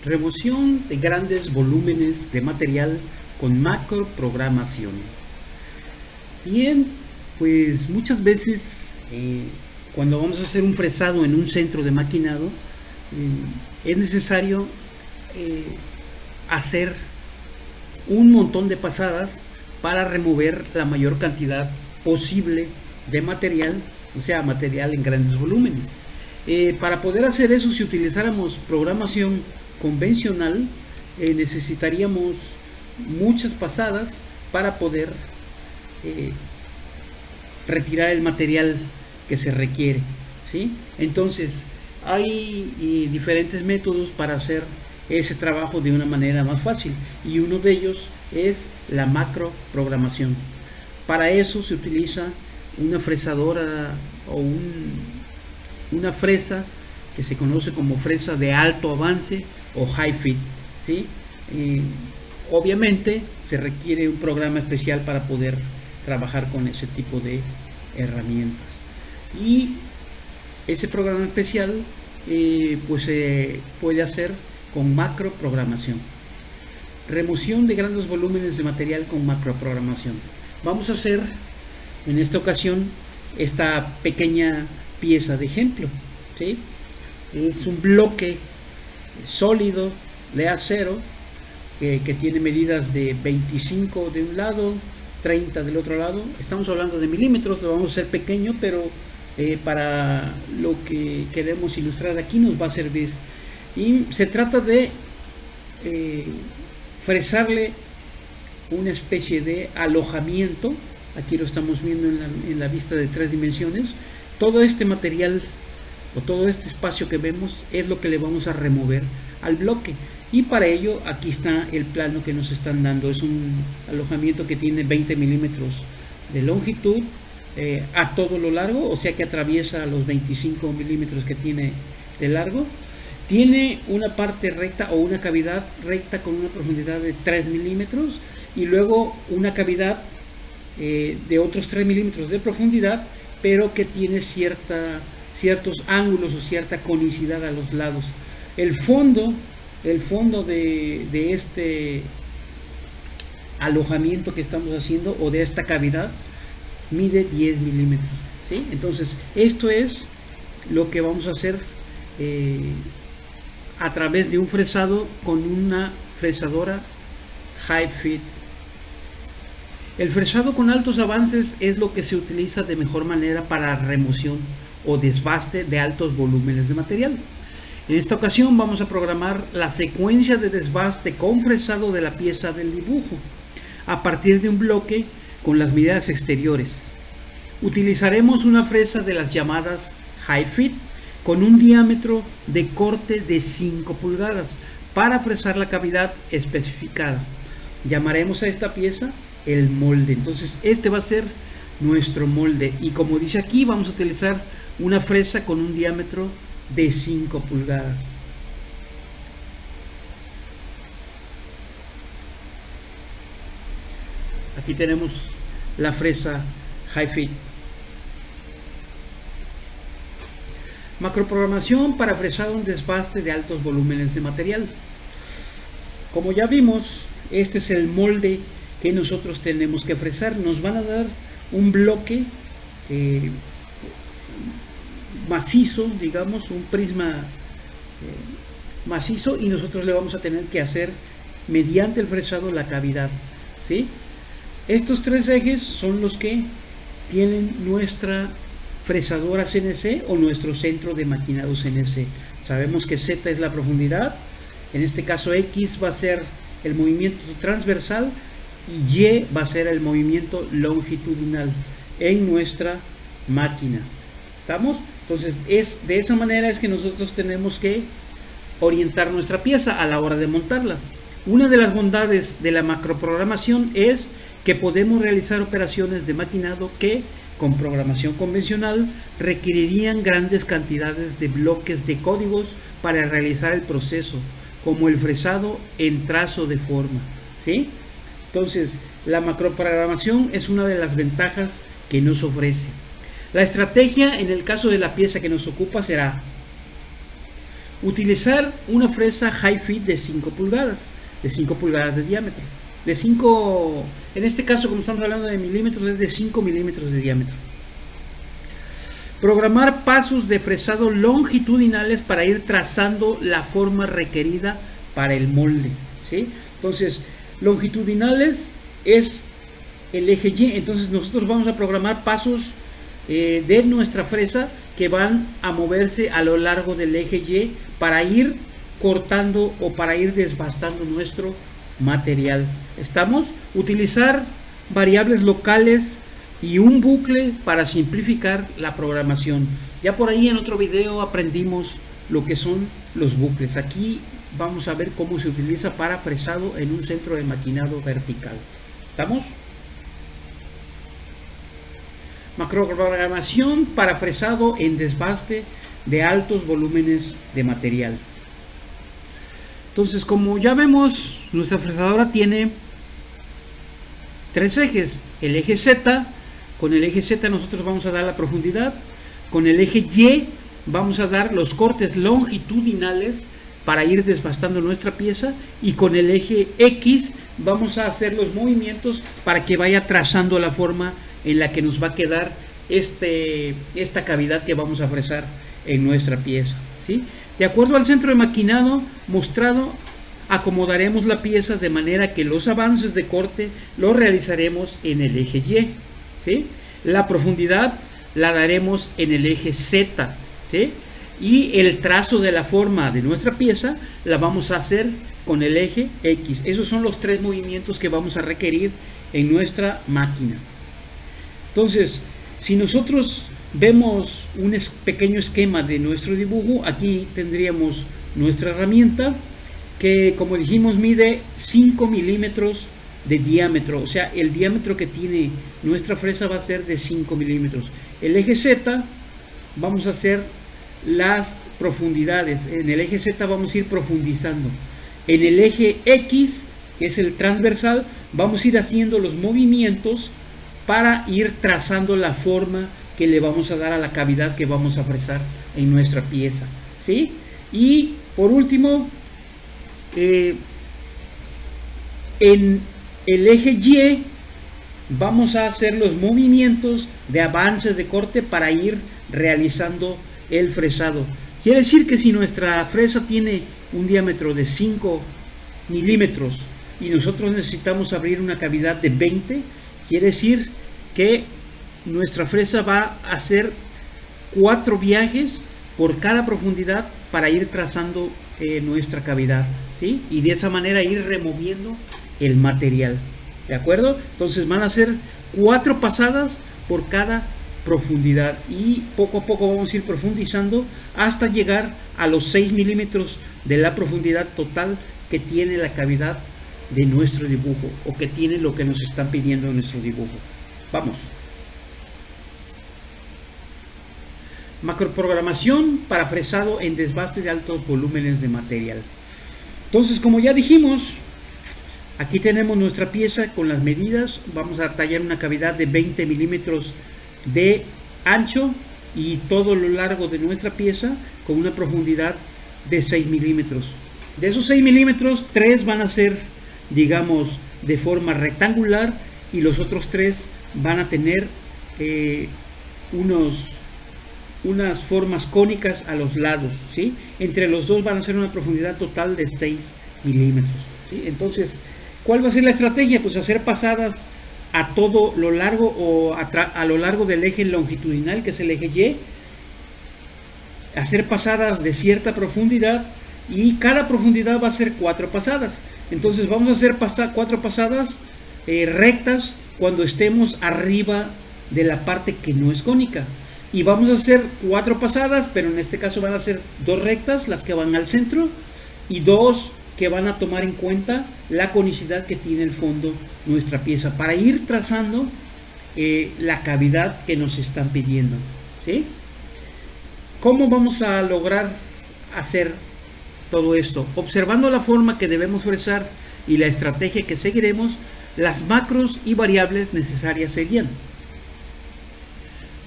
Remoción de grandes volúmenes de material con macroprogramación. Bien, pues muchas veces cuando vamos a hacer un fresado en un centro de maquinado, es necesario hacer un montón de pasadas para remover la mayor cantidad posible de material, o sea, material en grandes volúmenes. Para poder hacer eso, si utilizáramos programación convencional, necesitaríamos muchas pasadas para poder retirar el material que se requiere, ¿sí? Entonces, hay diferentes métodos para hacer ese trabajo de una manera más fácil, y uno de ellos es la macroprogramación. Para eso se utiliza una fresadora o una fresa que se conoce como fresa de alto avance o high fit, ¿sí? Obviamente se requiere un programa especial para poder trabajar con ese tipo de herramientas, y ese programa especial pues se puede hacer con macroprogramación. Remoción de grandes volúmenes de material con macroprogramación. Vamos a hacer en esta ocasión esta pequeña pieza de ejemplo, ¿sí? Es un bloque sólido de acero que tiene medidas de 25 de un lado, 30 del otro lado. Estamos hablando de milímetros, lo vamos a hacer pequeño, pero para lo que queremos ilustrar aquí nos va a servir. Y se trata de fresarle una especie de alojamiento. Aquí lo estamos viendo en la vista de 3 dimensiones. Todo este material o todo este espacio que vemos es lo que le vamos a remover al bloque, y para ello aquí está el plano que nos están dando. Es un alojamiento que tiene 20 milímetros de longitud a todo lo largo, o sea que atraviesa los 25 milímetros que tiene de largo. Tiene una parte recta o una cavidad recta con una profundidad de 3 milímetros y luego una cavidad de otros 3 milímetros de profundidad, pero que tiene ciertos ángulos o cierta conicidad a los lados. El fondo de este alojamiento que estamos haciendo, o de esta cavidad, mide 10 milímetros, ¿sí? Entonces esto es lo que vamos a hacer a través de un fresado con una fresadora high fit. El fresado con altos avances es lo que se utiliza de mejor manera para remoción o desbaste de altos volúmenes de material. En esta ocasión vamos a programar la secuencia de desbaste con fresado de la pieza del dibujo a partir de un bloque con las medidas exteriores. Utilizaremos una fresa de las llamadas high fit con un diámetro de corte de 5 pulgadas para fresar la cavidad especificada. Llamaremos a esta pieza el molde. Entonces este va a ser nuestro molde, y como dice aquí, vamos a utilizar una fresa con un diámetro de 5 pulgadas. Aquí tenemos la fresa high fit. Macroprogramación para fresado un desbaste de altos volúmenes de material. Como ya vimos, este es el molde que nosotros tenemos que fresar. Nos van a dar un bloque macizo, digamos, un prisma macizo, y nosotros le vamos a tener que hacer mediante el fresado la cavidad, ¿sí? Estos 3 ejes son los que tienen nuestra fresadora CNC o nuestro centro de maquinado CNC. Sabemos que Z es la profundidad, en este caso X va a ser el movimiento transversal y Y va a ser el movimiento longitudinal en nuestra máquina. ¿Estamos? Entonces de esa manera es que nosotros tenemos que orientar nuestra pieza a la hora de montarla. Una de las bondades de la macroprogramación es que podemos realizar operaciones de maquinado que con programación convencional requerirían grandes cantidades de bloques de códigos para realizar el proceso, como el fresado en trazo de forma, ¿sí? Entonces, la macroprogramación es una de las ventajas que nos ofrece. La estrategia en el caso de la pieza que nos ocupa será Utilizar una fresa Hi-Fi de 5 pulgadas, de 5 pulgadas de diámetro. De 5, en este caso, como estamos hablando de milímetros, es de 5 milímetros de diámetro. Programar pasos de fresado longitudinales para ir trazando la forma requerida para el molde, ¿sí? Entonces, longitudinales es el eje Y, entonces nosotros vamos a programar pasos de nuestra fresa que van a moverse a lo largo del eje Y para ir cortando o para ir desbastando nuestro material. ¿Estamos? Utilizar variables locales y un bucle para simplificar la programación. Ya por ahí en otro video aprendimos lo que son los bucles. Aquí vamos a ver cómo se utiliza para fresado en un centro de maquinado vertical. ¿Estamos? Macroprogramación para fresado en desbaste de altos volúmenes de material. Entonces, como ya vemos, nuestra fresadora tiene 3 ejes. El eje Z, con el eje Z nosotros vamos a dar la profundidad. Con el eje Y vamos a dar los cortes longitudinales para ir desbastando nuestra pieza. Y con el eje X vamos a hacer los movimientos para que vaya trazando la forma en la que nos va a quedar esta cavidad que vamos a fresar en nuestra pieza, ¿sí? De acuerdo al centro de maquinado mostrado, acomodaremos la pieza de manera que los avances de corte los realizaremos en el eje Y, ¿sí? La profundidad la daremos en el eje Z, ¿sí? Y el trazo de la forma de nuestra pieza la vamos a hacer con el eje X. Esos son los 3 movimientos que vamos a requerir en nuestra máquina. Entonces, si nosotros vemos un pequeño esquema de nuestro dibujo, aquí tendríamos nuestra herramienta que, como dijimos, mide 5 milímetros de diámetro. O sea, el diámetro que tiene nuestra fresa va a ser de 5 milímetros. El eje Z, vamos a hacer las profundidades. En el eje Z vamos a ir profundizando. En el eje X, que es el transversal, vamos a ir haciendo los movimientos para ir trazando la forma que le vamos a dar a la cavidad que vamos a fresar en nuestra pieza, ¿sí? Y por último, en el eje Y vamos a hacer los movimientos de avances de corte para ir realizando el fresado. Quiere decir que si nuestra fresa tiene un diámetro de 5 milímetros y nosotros necesitamos abrir una cavidad de 20, quiere decir que nuestra fresa va a hacer 4 viajes por cada profundidad para ir trazando nuestra cavidad, ¿sí? Y de esa manera ir removiendo el material, ¿de acuerdo? Entonces van a ser 4 pasadas por cada profundidad y poco a poco vamos a ir profundizando hasta llegar a los 6 milímetros de la profundidad total que tiene la cavidad de nuestro dibujo o que tiene lo que nos están pidiendo en nuestro dibujo. Vamos. Macroprogramación para fresado en desbaste de altos volúmenes de material. Entonces, como ya dijimos, aquí tenemos nuestra pieza con las medidas. Vamos a tallar una cavidad de 20 milímetros de ancho y todo lo largo de nuestra pieza con una profundidad de 6 milímetros. De esos 6 milímetros, 3 van a ser, digamos, de forma rectangular y los otros 3 van a tener unas formas cónicas a los lados, ¿sí? Entre los dos van a ser una profundidad total de 6 milímetros, ¿sí? Entonces, ¿cuál va a ser la estrategia? Pues hacer pasadas a todo lo largo o a lo largo del eje longitudinal, que es el eje Y, hacer pasadas de cierta profundidad y cada profundidad va a ser 4 pasadas. Entonces vamos a hacer 4 pasadas rectas cuando estemos arriba de la parte que no es cónica. Y vamos a hacer 4 pasadas, pero en este caso van a ser 2 rectas, las que van al centro, y 2 que van a tomar en cuenta la conicidad que tiene el fondo nuestra pieza, para ir trazando la cavidad que nos están pidiendo, ¿sí? ¿Cómo vamos a lograr hacer todo esto? Observando la forma que debemos fresar y la estrategia que seguiremos, las macros y variables necesarias serían: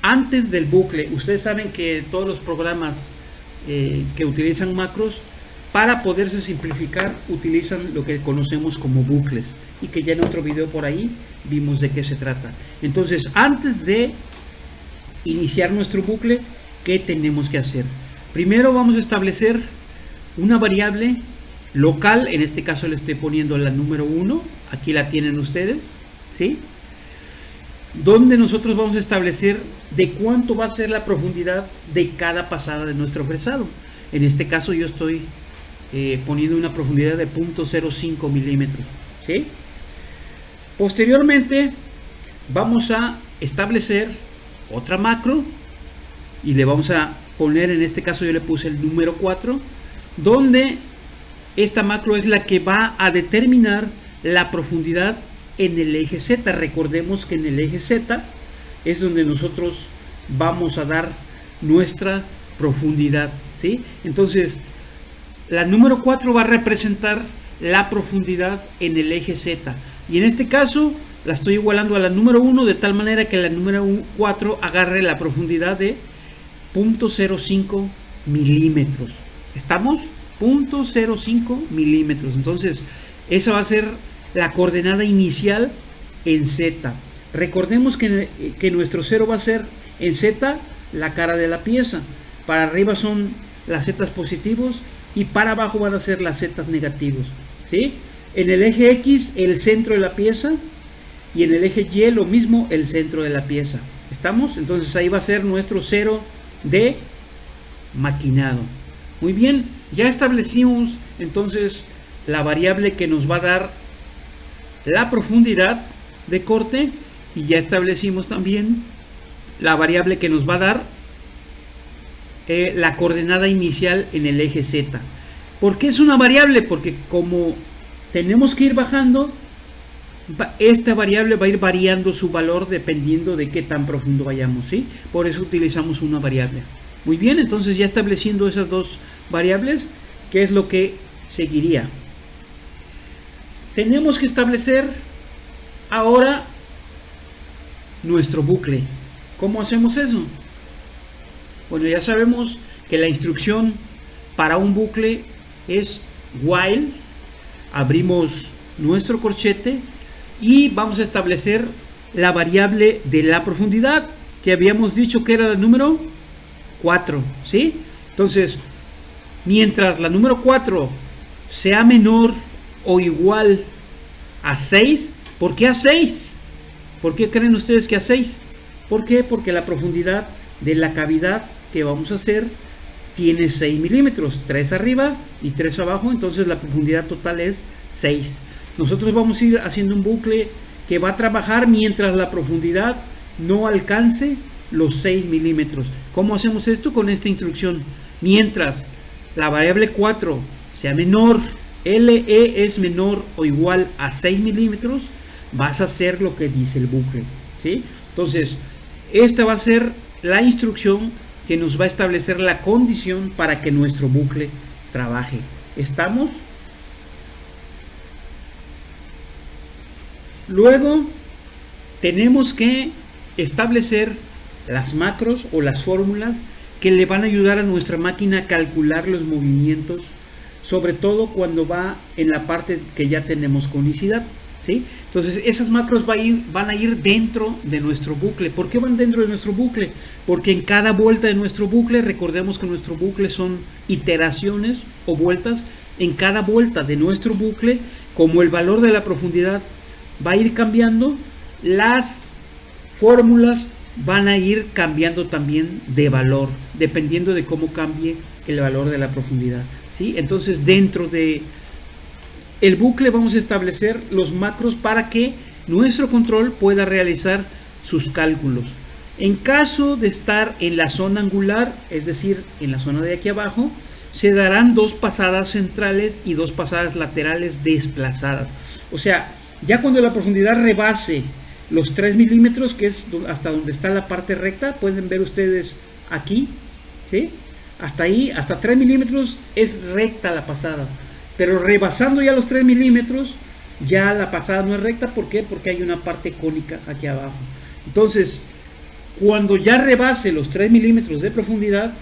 antes del bucle, ustedes saben que todos los programas que utilizan macros, para poderse simplificar, utilizan lo que conocemos como bucles, y que ya en otro video por ahí vimos de qué se trata. Entonces, antes de iniciar nuestro bucle, ¿qué tenemos que hacer? Primero vamos a establecer una variable local. En este caso le estoy poniendo la número 1, aquí la tienen ustedes, ¿sí? Donde nosotros vamos a establecer de cuánto va a ser la profundidad de cada pasada de nuestro fresado. En este caso yo estoy poniendo una profundidad de 0.05 milímetros, ¿sí? Posteriormente vamos a establecer otra macro y le vamos a poner, en este caso yo le puse el número 4, donde esta macro es la que va a determinar la profundidad en el eje Z. Recordemos que en el eje Z es donde nosotros vamos a dar nuestra profundidad, ¿sí? Entonces, la número 4 va a representar la profundidad en el eje Z. Y en este caso la estoy igualando a la número 1 de tal manera que la número 4 agarre la profundidad de 0.05 milímetros. ¿Estamos? 0.05 milímetros. Entonces, esa va a ser la coordenada inicial en Z. Recordemos que nuestro 0 va a ser en Z la cara de la pieza. Para arriba son las Z positivos y para abajo van a ser las Z negativos, ¿sí? En el eje X el centro de la pieza y en el eje Y lo mismo, el centro de la pieza. ¿Estamos? Entonces ahí va a ser nuestro 0 de maquinado. Muy bien, ya establecimos entonces la variable que nos va a dar la profundidad de corte y ya establecimos también la variable que nos va a dar la coordenada inicial en el eje Z. ¿Por qué es una variable? Porque como tenemos que ir bajando, esta variable va a ir variando su valor dependiendo de qué tan profundo vayamos, ¿sí? Por eso utilizamos una variable. Muy bien, entonces ya estableciendo esas dos variables, ¿qué es lo que seguiría? Tenemos que establecer ahora nuestro bucle. ¿Cómo hacemos eso? Bueno, ya sabemos que la instrucción para un bucle es while. Abrimos nuestro corchete y vamos a establecer la variable de la profundidad que habíamos dicho que era la número 4, ¿sí? Entonces, mientras la número 4 sea menor o igual a 6, ¿por qué a 6? ¿Por qué creen ustedes que a 6? ¿Por qué? Porque la profundidad de la cavidad que vamos a hacer tiene 6 milímetros, 3 arriba y 3 abajo, entonces la profundidad total es 6. Nosotros vamos a ir haciendo un bucle que va a trabajar mientras la profundidad no alcance los 6 milímetros. ¿Cómo hacemos esto? Con esta instrucción. Mientras la variable 4 sea menor, LE es menor o igual a 6 milímetros, vas a hacer lo que dice el bucle, ¿sí? Entonces, esta va a ser la instrucción que nos va a establecer la condición para que nuestro bucle trabaje. ¿Estamos? Luego tenemos que establecer las macros o las fórmulas que le van a ayudar a nuestra máquina a calcular los movimientos, sobre todo cuando va en la parte que ya tenemos conicidad, ¿sí? Entonces esas macros van a ir dentro de nuestro bucle. ¿Por qué van dentro de nuestro bucle? Porque en cada vuelta de nuestro bucle, recordemos que nuestro bucle son iteraciones o vueltas, en cada vuelta de nuestro bucle, como el valor de la profundidad va a ir cambiando, las fórmulas van a ir cambiando también de valor, dependiendo de cómo cambie el valor de la profundidad, ¿sí? Entonces dentro de el bucle vamos a establecer los macros para que nuestro control pueda realizar sus cálculos. En caso de estar en la zona angular, es decir, en la zona de aquí abajo, se darán dos pasadas centrales y dos pasadas laterales desplazadas. O sea, ya cuando la profundidad rebase los 3 milímetros, que es hasta donde está la parte recta, pueden ver ustedes aquí, ¿sí? Hasta ahí, hasta 3 milímetros es recta la pasada. Pero rebasando ya los 3 milímetros, ya la pasada no es recta. ¿Por qué? Porque hay una parte cónica aquí abajo. Entonces, cuando ya rebase los 3 milímetros de profundidad,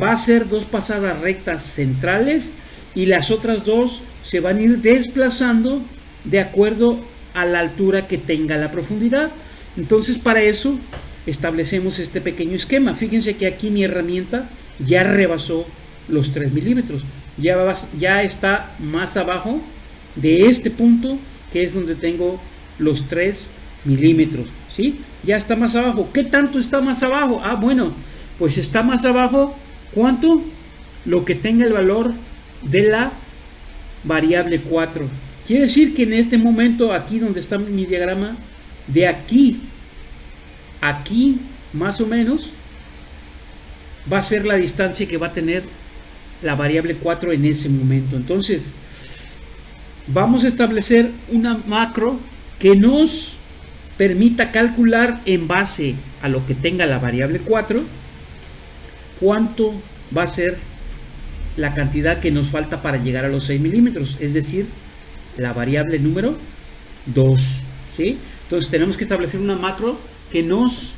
va a ser dos pasadas rectas centrales y las otras dos se van a ir desplazando de acuerdo a la altura que tenga la profundidad. Entonces, para eso establecemos este pequeño esquema. Fíjense que aquí mi herramienta ya rebasó los 3 milímetros, ya está más abajo de este punto, que es donde tengo los 3 milímetros, ¿sí? Ya está más abajo. ¿Qué tanto está más abajo? Bueno, pues está más abajo, ¿cuánto? Lo que tenga el valor de la variable 4. Quiere decir que en este momento, aquí donde está mi diagrama, de aquí a aquí, más o menos, va a ser la distancia que va a tener la variable 4 en ese momento. Entonces, vamos a establecer una macro que nos permita calcular en base a lo que tenga la variable 4, cuánto va a ser la cantidad que nos falta para llegar a los 6 milímetros, es decir, la variable número 2, ¿sí? Entonces tenemos que establecer una macro que nos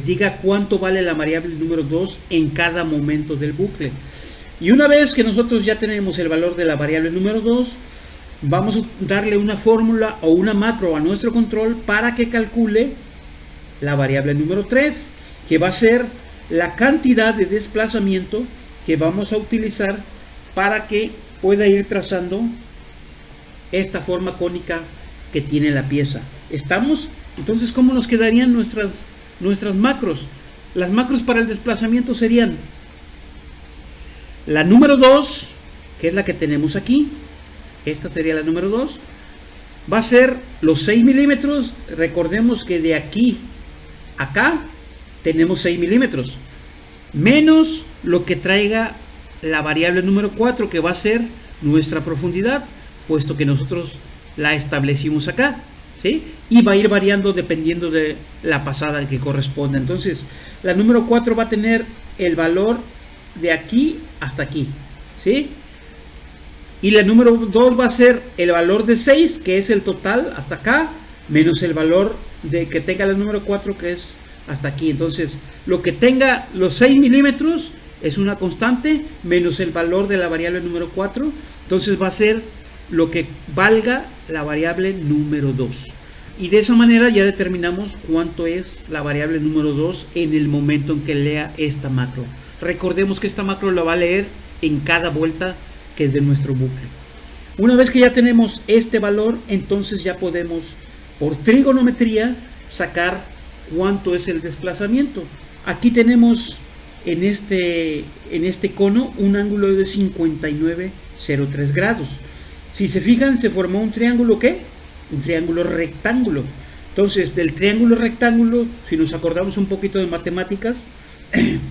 diga cuánto vale la variable número 2 en cada momento del bucle. Y una vez que nosotros ya tenemos el valor de la variable número 2, vamos a darle una fórmula o una macro a nuestro control para que calcule la variable número 3, que va a ser la cantidad de desplazamiento que vamos a utilizar para que pueda ir trazando esta forma cónica que tiene la pieza. ¿Estamos? Entonces, ¿cómo nos quedarían nuestras macros? Las macros para el desplazamiento serían la número 2, que es la que tenemos aquí. Esta sería la número 2. Va a ser los 6 milímetros. Recordemos que de aquí a acá tenemos 6 milímetros. Menos lo que traiga la variable número 4, que va a ser nuestra profundidad, puesto que nosotros la establecimos acá, ¿sí? Y va a ir variando dependiendo de la pasada que corresponda. Entonces, la número 4 va a tener el valor de aquí hasta aquí, ¿sí? Y la número 2 va a ser el valor de 6, que es el total hasta acá, menos el valor de que tenga la número 4, que es hasta aquí. Entonces, lo que tenga los 6 milímetros es una constante, menos el valor de la variable número 4. Entonces va a ser lo que valga la variable número 2. Y de esa manera ya determinamos cuánto es la variable número 2 en el momento en que lea esta macro. Recordemos que esta macro la va a leer en cada vuelta que es de nuestro bucle. Una vez que ya tenemos este valor, entonces ya podemos, por trigonometría, sacar cuánto es el desplazamiento. Aquí tenemos en este cono un ángulo de 59,03 grados. Si se fijan, se formó un triángulo, ¿qué? Un triángulo rectángulo. Entonces, del triángulo rectángulo, si nos acordamos un poquito de matemáticas,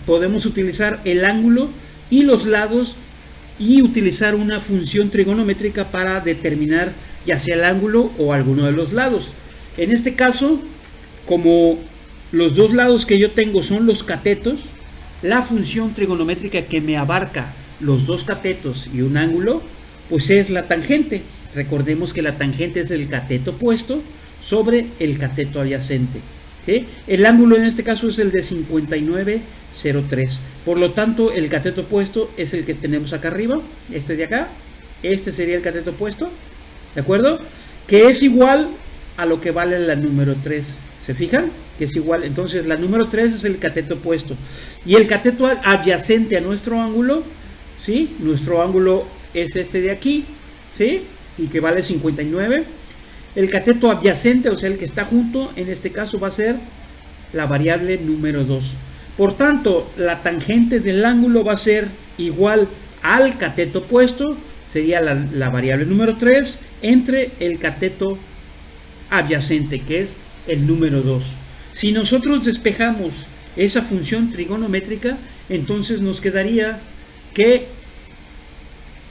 podemos utilizar el ángulo y los lados y utilizar una función trigonométrica para determinar ya sea el ángulo o alguno de los lados. En este caso, como los dos lados que yo tengo son los catetos, la función trigonométrica que me abarca los dos catetos y un ángulo, pues es la tangente. Recordemos que la tangente es el cateto opuesto sobre el cateto adyacente, ¿sí? El ángulo en este caso es el de 59,03. Por lo tanto, el cateto opuesto es el que tenemos acá arriba, este de acá. Este sería el cateto opuesto, ¿de acuerdo? Que es igual a lo que vale la número 3. ¿Se fijan? Que es igual. Entonces, la número 3 es el cateto opuesto. Y el cateto adyacente a nuestro ángulo, ¿sí? Nuestro ángulo es este de aquí, ¿sí? Y que vale 59. El cateto adyacente, o sea, el que está junto, en este caso va a ser la variable número 2. Por tanto, la tangente del ángulo va a ser igual al cateto opuesto, sería la variable número 3, entre el cateto adyacente, que es el número 2. Si nosotros despejamos esa función trigonométrica, entonces nos quedaría que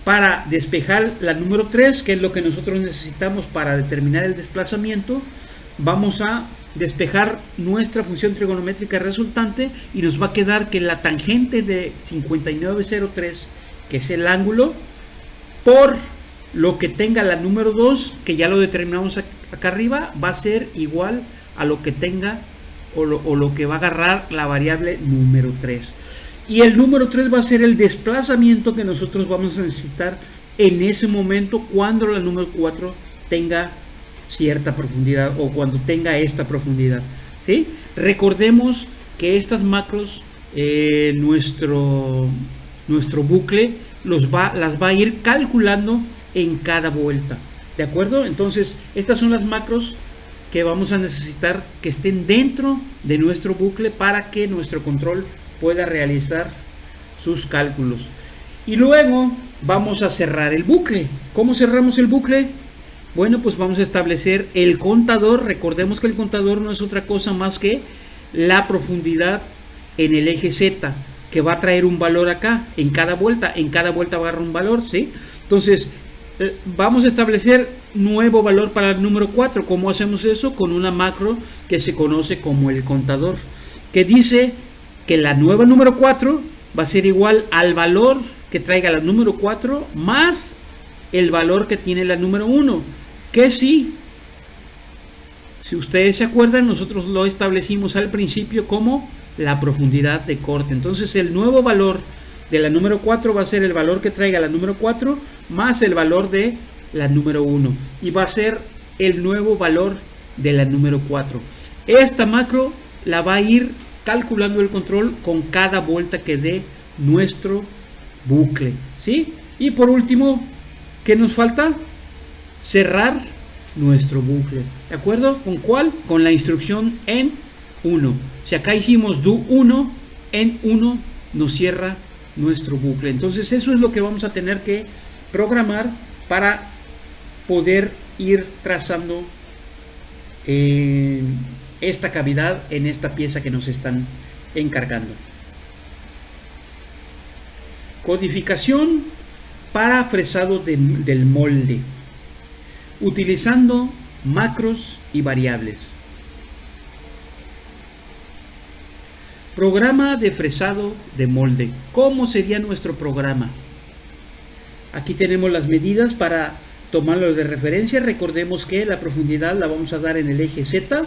para despejar la número 3, que es lo que nosotros necesitamos para determinar el desplazamiento, vamos a despejar nuestra función trigonométrica resultante y nos va a quedar que la tangente de 59,03, que es el ángulo, por lo que tenga la número 2, que ya lo determinamos acá arriba, va a ser igual a lo que tenga o lo que va a agarrar la variable número 3. Y el número 3 va a ser el desplazamiento que nosotros vamos a necesitar en ese momento cuando la número 4 tenga cierta profundidad o cuando tenga esta profundidad, ¿sí? Recordemos que estas macros, nuestro bucle las va a ir calculando en cada vuelta, ¿de acuerdo? Entonces, estas son las macros que vamos a necesitar que estén dentro de nuestro bucle para que nuestro control pueda realizar sus cálculos. Y luego vamos a cerrar el bucle. ¿Cómo cerramos el bucle? Bueno, pues vamos a establecer el contador. Recordemos que el contador no es otra cosa más que la profundidad en el eje Z, que va a traer un valor acá en cada vuelta va a agarrar un valor, ¿sí? Entonces vamos a establecer nuevo valor para el número 4. ¿Cómo hacemos eso? Con una macro que se conoce como el contador, que dice que la nueva número 4 va a ser igual al valor que traiga la número 4 más el valor que tiene la número 1, que si ustedes se acuerdan, nosotros lo establecimos al principio como la profundidad de corte. Entonces el nuevo valor de la número 4 va a ser el valor que traiga la número 4 más el valor de la número 1, y va a ser el nuevo valor de la número 4. Esta macro la va a ir calculando el control con cada vuelta que dé nuestro bucle, ¿sí? Y por último, ¿qué nos falta? Cerrar nuestro bucle, ¿de acuerdo? ¿Con cuál? Con la instrucción en 1. Si acá hicimos do 1, en 1 nos cierra nuestro bucle. Entonces eso es lo que vamos a tener que programar para poder ir trazando esta cavidad en esta pieza que nos están encargando. Codificación para fresado del molde, utilizando macros y variables. Programa de fresado de molde. ¿Cómo sería nuestro programa? Aquí tenemos las medidas para tomarlo de referencia. Recordemos que la profundidad la vamos a dar en el eje Z.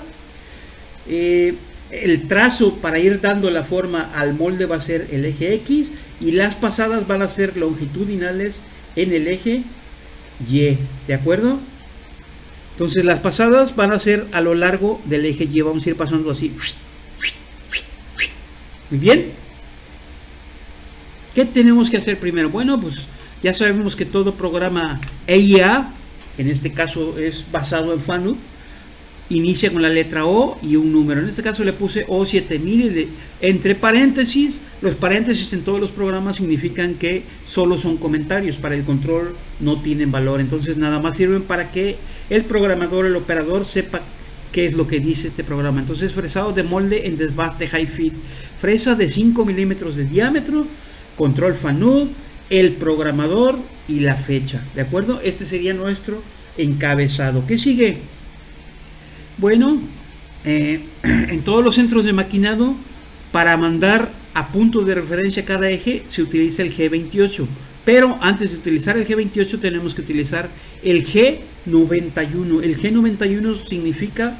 El trazo para ir dando la forma al molde va a ser el eje X, y las pasadas van a ser longitudinales en el eje Y, ¿de acuerdo? Entonces las pasadas van a ser a lo largo del eje Y, vamos a ir pasando así. Muy bien. ¿Qué tenemos que hacer primero? Bueno, pues ya sabemos que todo programa EIA, en este caso es basado en FANUC, inicia con la letra O y un número. En este caso le puse O7000 entre paréntesis. Los paréntesis en todos los programas significan que solo son comentarios, para el control no tienen valor. Entonces nada más sirven para que el programador, el operador, sepa qué es lo que dice este programa. Entonces, fresado de molde en desbaste high fit, fresa de 5 milímetros de diámetro, control FANUC, el programador y la fecha, ¿de acuerdo? Este sería nuestro encabezado. ¿Qué sigue? Bueno, en todos los centros de maquinado, para mandar a punto de referencia cada eje se utiliza el G28, pero antes de utilizar el G28 tenemos que utilizar el G91. El G91 significa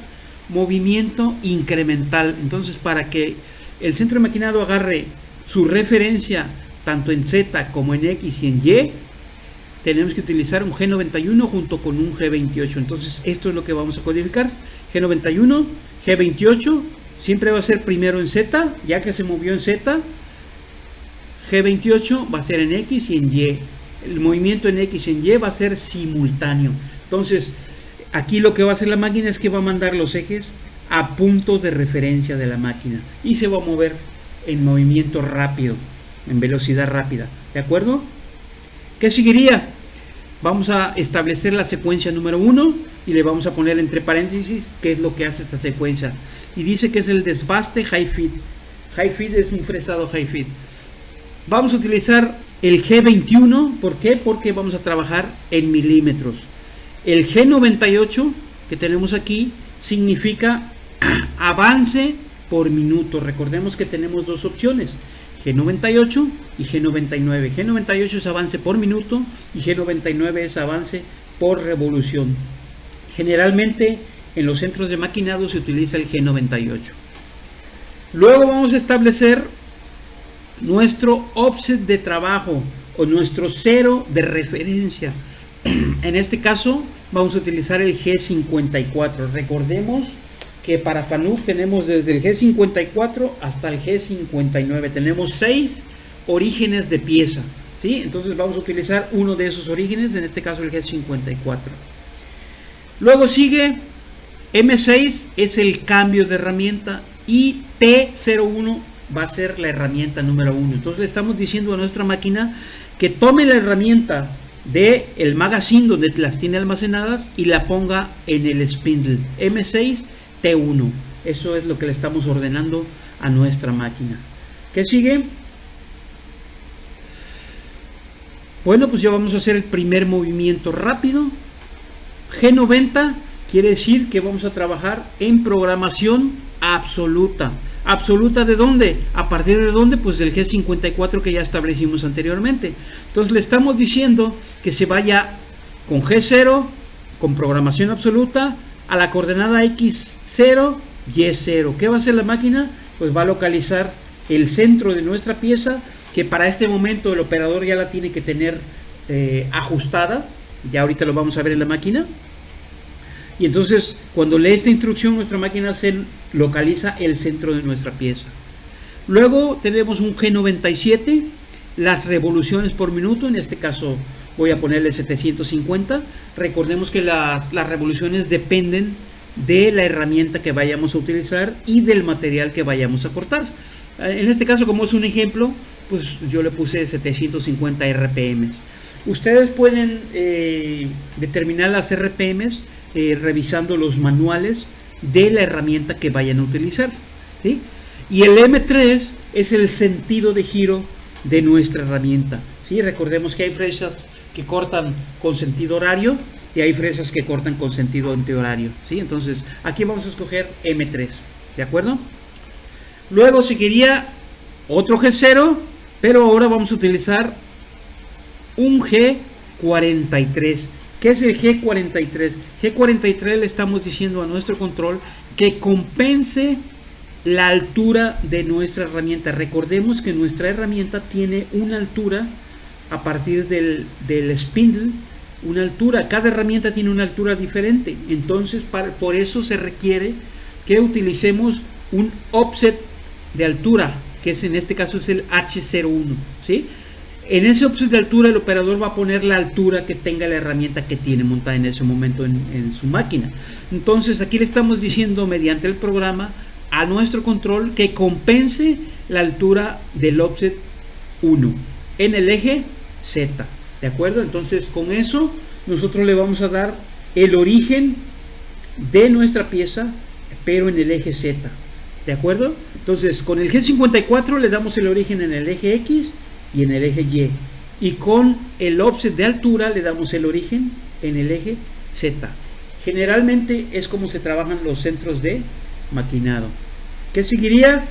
movimiento incremental. Entonces, para que el centro de maquinado agarre su referencia tanto en Z como en X y en Y, tenemos que utilizar un G91 junto con un G28. Entonces esto es lo que vamos a codificar: G91, G28, siempre va a ser primero en Z, ya que se movió en Z. G28 va a ser en X y en Y. El movimiento en X y en Y va a ser simultáneo. Entonces aquí lo que va a hacer la máquina es que va a mandar los ejes a punto de referencia de la máquina y se va a mover en movimiento rápido, en velocidad rápida, ¿de acuerdo? ¿Qué seguiría? Vamos a establecer la secuencia número 1 y le vamos a poner entre paréntesis qué es lo que hace esta secuencia, y dice que es el desbaste high fit. High fit es un fresado high fit. Vamos a utilizar el G21. ¿Por qué? Porque vamos a trabajar en milímetros. El G98 que tenemos aquí significa avance por minuto. Recordemos que tenemos dos opciones: G98 y G99. G98 es avance por minuto y G99 es avance por revolución. Generalmente en los centros de maquinado se utiliza el G98. Luego vamos a establecer nuestro offset de trabajo o nuestro cero de referencia. En este caso vamos a utilizar el G54. Recordemos que para FANUC tenemos desde el G54 hasta el G59. Tenemos 6 orígenes de pieza, ¿sí? Entonces vamos a utilizar uno de esos orígenes, en este caso el G54. Luego sigue M6, es el cambio de herramienta, y T01 va a ser la herramienta número 1. Entonces le estamos diciendo a nuestra máquina que tome la herramienta del magazine donde las tiene almacenadas y la ponga en el spindle M6 T1. Eso es lo que le estamos ordenando a nuestra máquina. ¿Qué sigue? Bueno, pues ya vamos a hacer el primer movimiento rápido. G90 quiere decir que vamos a trabajar en programación absoluta. ¿Absoluta de dónde? ¿A partir de dónde? Pues del G54 que ya establecimos anteriormente. Entonces le estamos diciendo que se vaya con G0, con programación absoluta, a la coordenada X0, Y0. ¿Qué va a hacer la máquina? Pues va a localizar el centro de nuestra pieza, que para este momento el operador ya la tiene que tener ajustada. Ya ahorita lo vamos a ver en la máquina. Y entonces cuando lee esta instrucción, nuestra máquina se localiza el centro de nuestra pieza. Luego tenemos un G97, las revoluciones por minuto. En este caso voy a ponerle 750. Recordemos que las revoluciones dependen de la herramienta que vayamos a utilizar y del material que vayamos a cortar. En este caso, como es un ejemplo, pues yo le puse 750 RPM. Ustedes pueden determinar las RPMs revisando los manuales de la herramienta que vayan a utilizar, ¿sí? Y el M3 es el sentido de giro de nuestra herramienta, ¿sí? Recordemos que hay fresas que cortan con sentido horario y hay fresas que cortan con sentido antihorario, ¿sí? Entonces aquí vamos a escoger M3, ¿de acuerdo? Luego seguiría otro G0, pero ahora vamos a utilizar un G43. ¿Qué es el G43? G43 le estamos diciendo a nuestro control que compense la altura de nuestra herramienta. Recordemos que nuestra herramienta tiene una altura a partir del spindle, una altura. Cada herramienta tiene una altura diferente. Entonces, por eso se requiere que utilicemos un offset de altura, que es en este caso es el H01, ¿sí? En ese offset de altura el operador va a poner la altura que tenga la herramienta que tiene montada en ese momento en su máquina. Entonces aquí le estamos diciendo mediante el programa a nuestro control que compense la altura del offset 1 en el eje Z, ¿de acuerdo? Entonces con eso nosotros le vamos a dar el origen de nuestra pieza, pero en el eje Z, ¿de acuerdo? Entonces con el G54 le damos el origen en el eje X y en el eje Y, y con el offset de altura le damos el origen en el eje Z. Generalmente es como se trabajan los centros de maquinado. ¿Qué seguiría?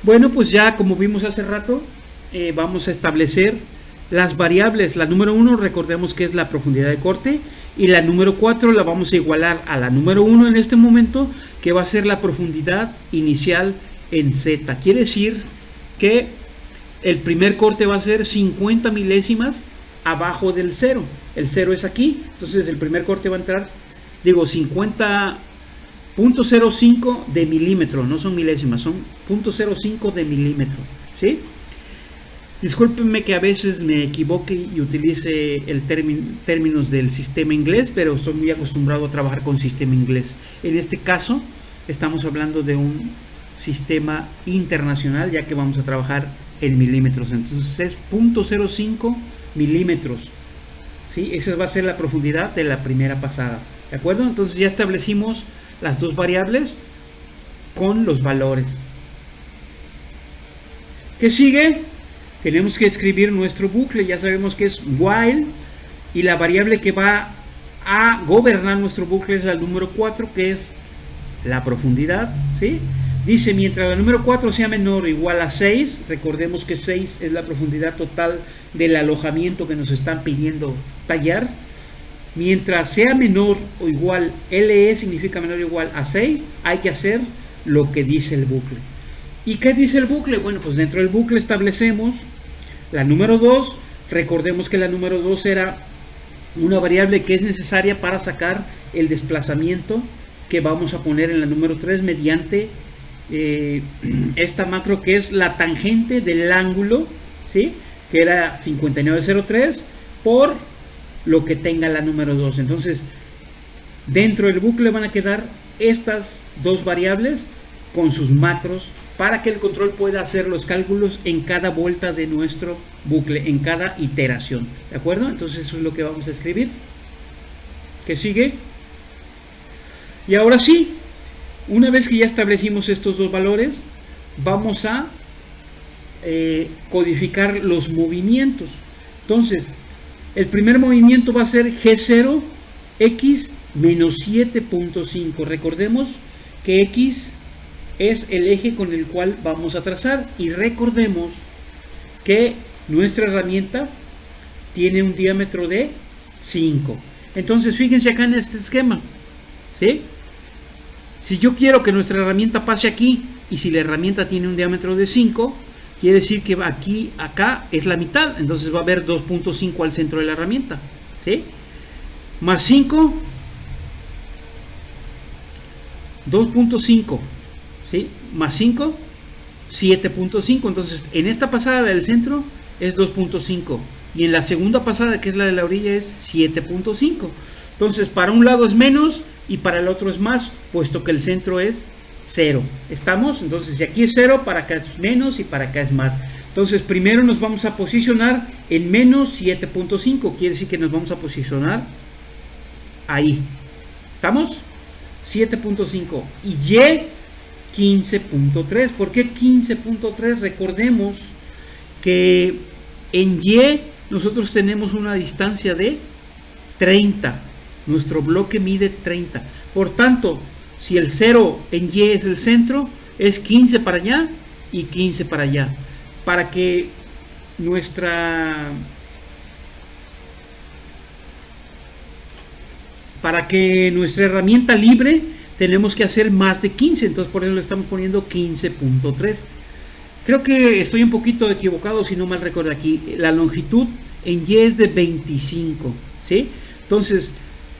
Bueno, pues ya como vimos hace rato, vamos a establecer las variables. La número 1 recordemos que es la profundidad de corte, y la número 4 la vamos a igualar a la número 1 en este momento, que va a ser la profundidad inicial en Z. Quiere decir que el primer corte va a ser 50 milésimas abajo del 0. El 0 es aquí, entonces el primer corte va a entrar, digo, 50.05 de milímetro, no son milésimas, son 0.05 de milímetro, ¿sí? Discúlpenme que a veces me equivoque y utilice el términos del sistema inglés, pero soy muy acostumbrado a trabajar con sistema inglés. En este caso estamos hablando de un sistema internacional, ya que vamos a trabajar en milímetros. Entonces es 0.05 milímetros, ¿sí? Esa va a ser la profundidad de la primera pasada, ¿de acuerdo? Entonces ya establecimos las dos variables con los valores. ¿Qué sigue? Tenemos que escribir nuestro bucle. Ya sabemos que es while, y la variable que va a gobernar nuestro bucle es la número 4, que es la profundidad, ¿sí? Dice, mientras la número 4 sea menor o igual a 6, recordemos que 6 es la profundidad total del alojamiento que nos están pidiendo tallar. Mientras sea menor o igual, LE significa menor o igual a 6, hay que hacer lo que dice el bucle. ¿Y qué dice el bucle? Bueno, pues dentro del bucle establecemos la número 2. Recordemos que la número 2 era una variable que es necesaria para sacar el desplazamiento que vamos a poner en la número 3 mediante esta macro, que es la tangente del ángulo, ¿sí? Que era 5903 por lo que tenga la número 2. Entonces, dentro del bucle van a quedar estas dos variables con sus macros para que el control pueda hacer los cálculos en cada vuelta de nuestro bucle, en cada iteración. ¿De acuerdo? Entonces eso es lo que vamos a escribir. ¿Qué sigue? Y ahora sí, una vez que ya establecimos estos dos valores, vamos a codificar los movimientos. Entonces, el primer movimiento va a ser G0 X menos 7.5. Recordemos que X es el eje con el cual vamos a trazar, y recordemos que nuestra herramienta tiene un diámetro de 5. Entonces fíjense acá en este esquema, ¿sí? Si yo quiero que nuestra herramienta pase aquí, y si la herramienta tiene un diámetro de 5, quiere decir que aquí, acá es la mitad, entonces va a haber 2.5 al centro de la herramienta, ¿sí? Más 5, 2.5, ¿sí? Más 5, 7.5. Entonces en esta pasada del centro es 2.5, y en la segunda pasada, que es la de la orilla, es 7.5. Entonces para un lado es menos y para el otro es más, puesto que el centro es 0. ¿Estamos? Entonces si aquí es 0, para acá es menos y para acá es más. Entonces primero nos vamos a posicionar en menos 7.5, quiere decir que nos vamos a posicionar ahí. ¿Estamos? 7.5. Y Y 15.3. ¿Por qué 15.3? Recordemos que en Y nosotros tenemos una distancia de 30. Nuestro bloque mide 30. Por tanto, si el 0 en Y es el centro, es 15 para allá y 15 para allá. Para que nuestra herramienta libre, tenemos que hacer más de 15, entonces por eso le estamos poniendo 15.3. Creo que estoy un poquito equivocado, si no mal recuerdo aquí. La longitud en Y es de 25, ¿sí? Entonces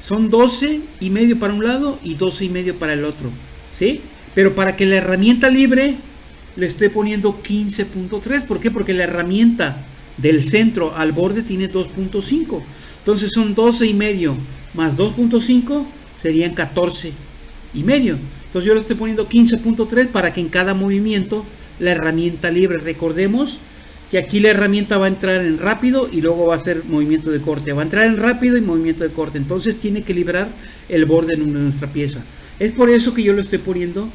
son 12,5 para un lado y 12,5 para el otro, ¿sí? Pero para que la herramienta libre le estoy poniendo 15.3. ¿Por qué? Porque la herramienta del centro al borde tiene 2.5. Entonces son 12,5 más 2.5 serían 14,5. Entonces yo le estoy poniendo 15.3 para que en cada movimiento la herramienta libre, recordemos que aquí la herramienta va a entrar en rápido y luego va a hacer movimiento de corte, va a entrar en rápido y movimiento de corte, entonces tiene que librar el borde de nuestra pieza. Es por eso que yo le estoy poniendo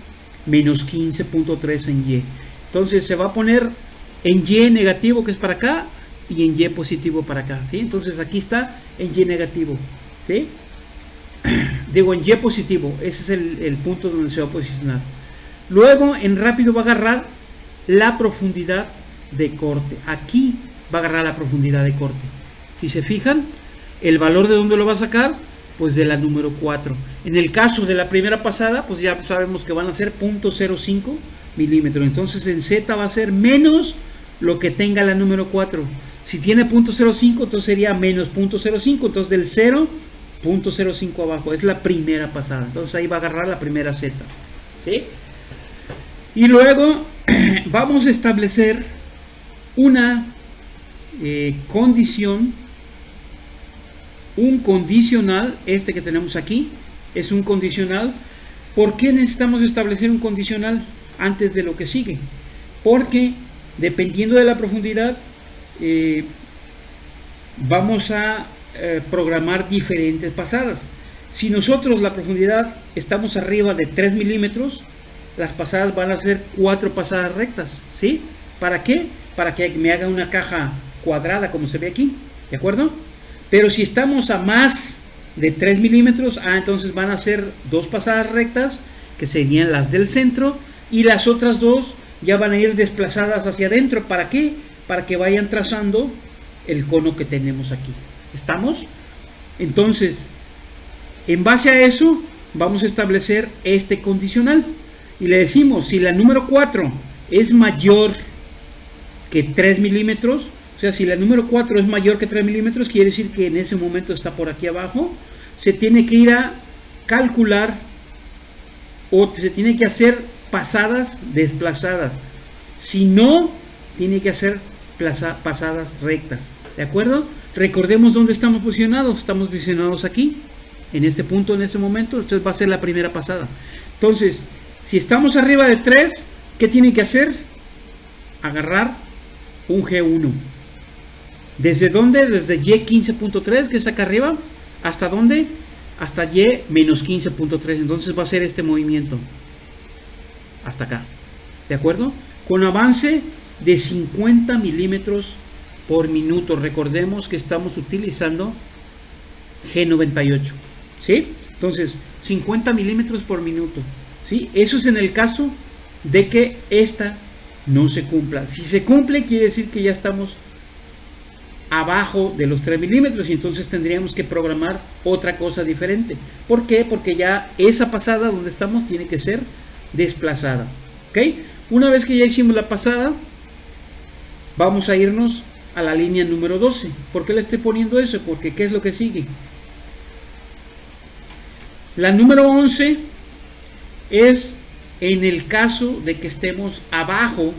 menos 15.3 en Y. Entonces se va a poner en Y negativo, que es para acá, y en Y positivo para acá, ¿sí? Entonces aquí está en Y negativo, ¿sí? Digo, en Y positivo, ese es el punto donde se va a posicionar. Luego en rápido va a agarrar la profundidad de corte. Aquí va a agarrar la profundidad de corte. Si se fijan, el valor de dónde lo va a sacar, pues de la número 4. En el caso de la primera pasada, pues ya sabemos que van a ser 0.05 milímetros. Entonces en Z va a ser menos lo que tenga la número 4. Si tiene 0.05, entonces sería menos 0.05. Entonces del 0.05 abajo es la primera pasada. Entonces ahí va a agarrar la primera Z, ¿sí? Y luego vamos a establecer una condición, un condicional. Este que tenemos aquí es un condicional. ¿Por qué necesitamos establecer un condicional antes de lo que sigue? Porque dependiendo de la profundidad vamos a programar diferentes pasadas. Si nosotros la profundidad estamos arriba de 3 milímetros, las pasadas van a ser 4 pasadas rectas, ¿sí? ¿Para qué? Para que me haga una caja cuadrada como se ve aquí, ¿de acuerdo? Pero si estamos a más de 3 milímetros, entonces van a ser 2 pasadas rectas, que serían las del centro, y las otras 2 ya van a ir desplazadas hacia adentro. ¿Para qué? Para que vayan trazando el cono que tenemos aquí. ¿Estamos? Entonces, en base a eso, vamos a establecer este condicional. Y le decimos, si la número 4 es mayor que 3 milímetros, o sea, si la número 4 es mayor que 3 milímetros, quiere decir que en ese momento está por aquí abajo, se tiene que ir a calcular o se tiene que hacer pasadas desplazadas. Si no, tiene que hacer pasadas rectas. ¿De acuerdo? Recordemos dónde estamos posicionados. Estamos posicionados aquí, en este punto, en este momento. Usted va a hacer la primera pasada. Entonces, si estamos arriba de 3, ¿qué tiene que hacer? Agarrar un G1. ¿Desde dónde? Desde Y15.3, que está acá arriba. ¿Hasta dónde? Hasta Y menos 15.3. Entonces va a ser este movimiento. Hasta acá. ¿De acuerdo? Con avance de 50 milímetros por minuto. Recordemos que estamos utilizando G98. ¿Sí? Entonces, 50 milímetros por minuto. ¿Sí? Eso es en el caso de que esta no se cumpla. Si se cumple, quiere decir que ya estamos abajo de los 3 milímetros y entonces tendríamos que programar otra cosa diferente. ¿Por qué? Porque ya esa pasada donde estamos tiene que ser desplazada. ¿Ok? Una vez que ya hicimos la pasada, vamos a irnos a la línea número 12. ¿Por qué le estoy poniendo eso? Porque ¿qué es lo que sigue? La número 11 es en el caso de que estemos abajo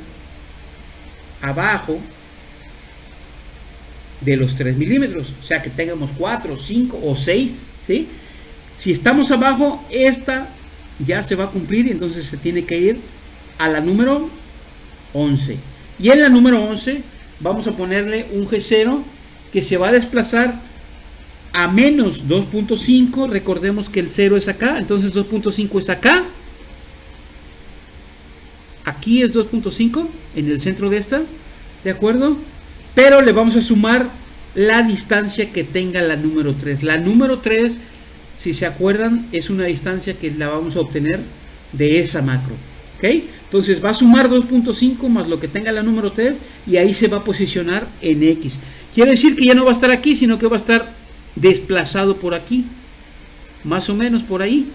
de los 3 milímetros, o sea que tengamos 4, 5 o 6, ¿sí? Si estamos abajo, esta ya se va a cumplir y entonces se tiene que ir a la número 11. Y en la número 11 vamos a ponerle un G0 que se va a desplazar a menos 2.5. Recordemos que el 0 es acá, entonces 2.5 es acá. Aquí es 2.5 en el centro de esta, ¿de acuerdo? Pero le vamos a sumar la distancia que tenga la número 3. La número 3, si se acuerdan, es una distancia que la vamos a obtener de esa macro. ¿Ok? Entonces va a sumar 2.5 más lo que tenga la número 3 y ahí se va a posicionar en X. Quiere decir que ya no va a estar aquí, sino que va a estar desplazado por aquí. Más o menos por ahí.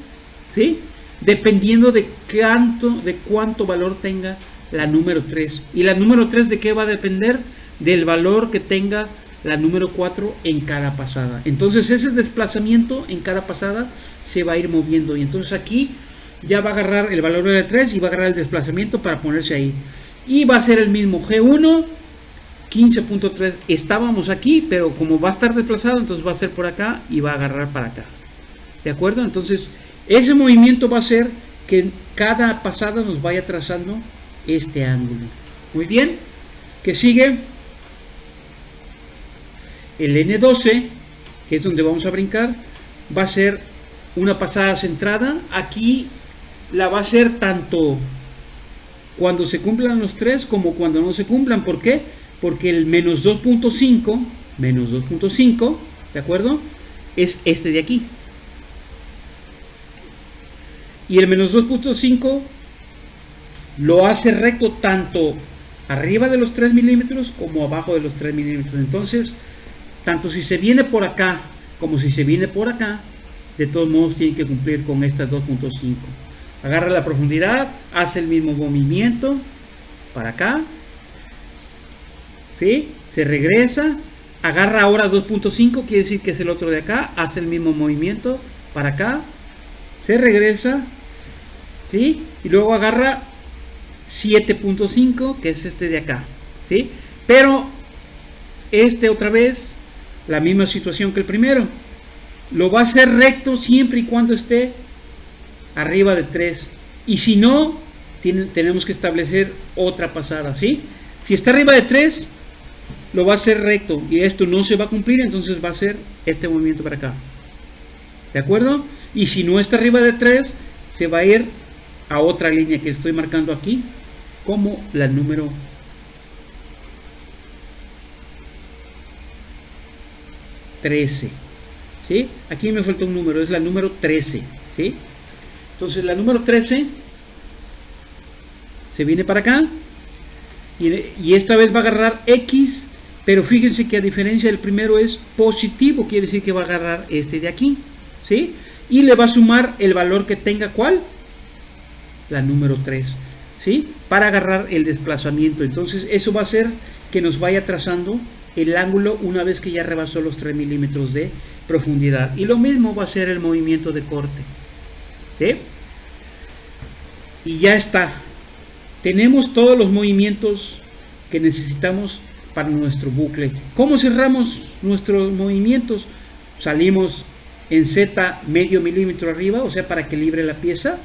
¿Sí? Dependiendo de cuánto valor tenga la número 3. ¿Y la número 3 de qué va a depender? Del valor que tenga la número 4 en cada pasada. Entonces ese desplazamiento en cada pasada se va a ir moviendo y entonces aquí ya va a agarrar el valor de 3 y va a agarrar el desplazamiento para ponerse ahí y va a ser el mismo G1 15.3. estábamos aquí, pero como va a estar desplazado, entonces va a ser por acá y va a agarrar para acá. ¿De acuerdo? Entonces ese movimiento va a hacer que cada pasada nos vaya trazando este ángulo. Muy bien. ¿Qué sigue? El N12, que es donde vamos a brincar, va a ser una pasada centrada. Aquí la va a hacer tanto cuando se cumplan los 3 como cuando no se cumplan. ¿Por qué? Porque el menos 2.5, ¿de acuerdo? Es este de aquí. Y el menos 2.5 lo hace recto tanto arriba de los 3 milímetros como abajo de los 3 milímetros. Entonces, tanto si se viene por acá como si se viene por acá, de todos modos tiene que cumplir con estas 2.5. Agarra la profundidad, hace el mismo movimiento para acá, ¿sí? Se regresa, agarra ahora 2.5, quiere decir que es el otro de acá, hace el mismo movimiento para acá, se regresa, ¿sí? Y luego agarra 7.5, que es este de acá, ¿sí? Pero este otra vez la misma situación que el primero, lo va a hacer recto siempre y cuando esté arriba de 3, y si no, tenemos que establecer otra pasada, ¿sí? Si está arriba de 3, lo va a hacer recto y esto no se va a cumplir, entonces va a hacer este movimiento para acá, ¿de acuerdo? Y si no está arriba de 3, se va a ir a otra línea que estoy marcando aquí como la número 13, ¿sí? Aquí me falta un número, es la número 13, ¿sí? Entonces la número 13 se viene para acá y esta vez va a agarrar X, pero fíjense que a diferencia del primero es positivo, quiere decir que va a agarrar este de aquí, ¿sí? Y le va a sumar el valor que tenga, ¿cuál? La número 3, ¿sí? Para agarrar el desplazamiento. Entonces eso va a hacer que nos vaya trazando el ángulo una vez que ya rebasó los 3 milímetros de profundidad. Y lo mismo va a ser el movimiento de corte, ¿sí? Y ya está. Tenemos todos los movimientos que necesitamos para nuestro bucle. ¿Cómo cerramos nuestros movimientos? Salimos en Z medio milímetro arriba, o sea, para que libre la pieza.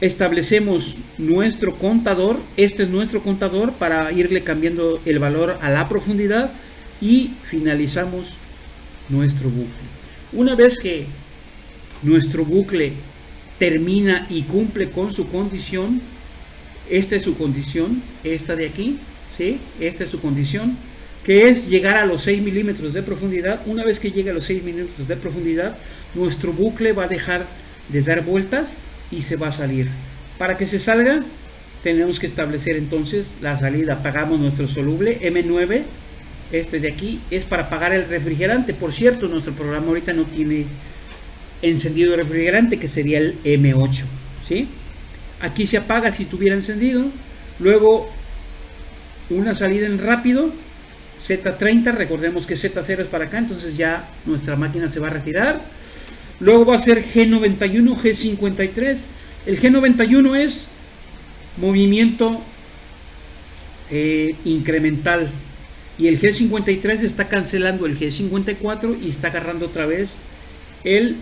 Establecemos nuestro contador. Este es nuestro contador para irle cambiando el valor a la profundidad y finalizamos nuestro bucle. Una vez que nuestro bucle termina y cumple con su condición, esta es su condición, esta de aquí, ¿sí? Esta es su condición, que es llegar a los 6 milímetros de profundidad. Una vez que llegue a los 6 milímetros de profundidad, nuestro bucle va a dejar de dar vueltas y se va a salir. Para que se salga, tenemos que establecer entonces la salida. Apagamos nuestro soluble M9, este de aquí es para apagar el refrigerante. Por cierto, nuestro programa ahorita no tiene encendido de refrigerante, que sería el M8, ¿sí? Aquí se apaga si tuviera encendido. Luego una salida en rápido, Z30, recordemos que Z0 es para acá, entonces ya nuestra máquina se va a retirar. Luego va a ser G91, G53. El G91 es movimiento incremental, y el G53 está cancelando el G54 y está agarrando otra vez el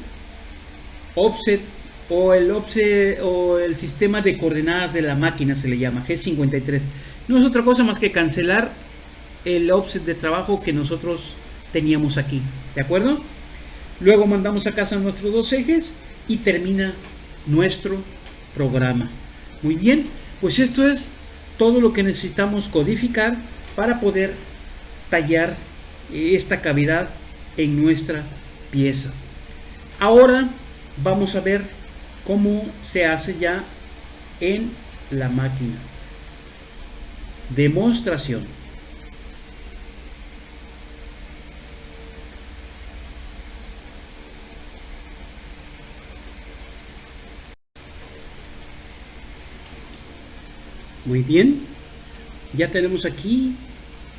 offset o el sistema de coordenadas de la máquina, se le llama G53. No es otra cosa más que cancelar el offset de trabajo que nosotros teníamos aquí, ¿de acuerdo? Luego mandamos a casa nuestros dos ejes y termina nuestro programa. Muy bien, pues esto es todo lo que necesitamos codificar para poder tallar esta cavidad en nuestra pieza. Ahora vamos a ver cómo se hace ya en la máquina. Demostración. Muy bien, ya tenemos aquí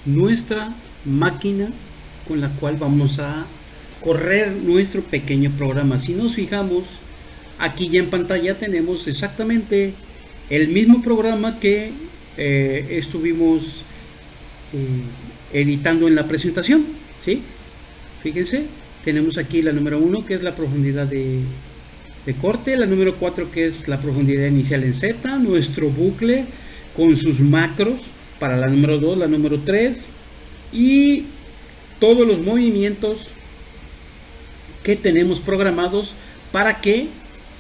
nuestra máquina con la cual vamos a correr nuestro pequeño programa. Si nos fijamos, aquí ya en pantalla tenemos exactamente el mismo programa que estuvimos editando en la presentación, ¿sí? Fíjense, tenemos aquí la número 1, que es la profundidad de corte, la número 4, que es la profundidad inicial en Z, nuestro bucle con sus macros para la número 2, la número 3 y todos los movimientos que tenemos programados para que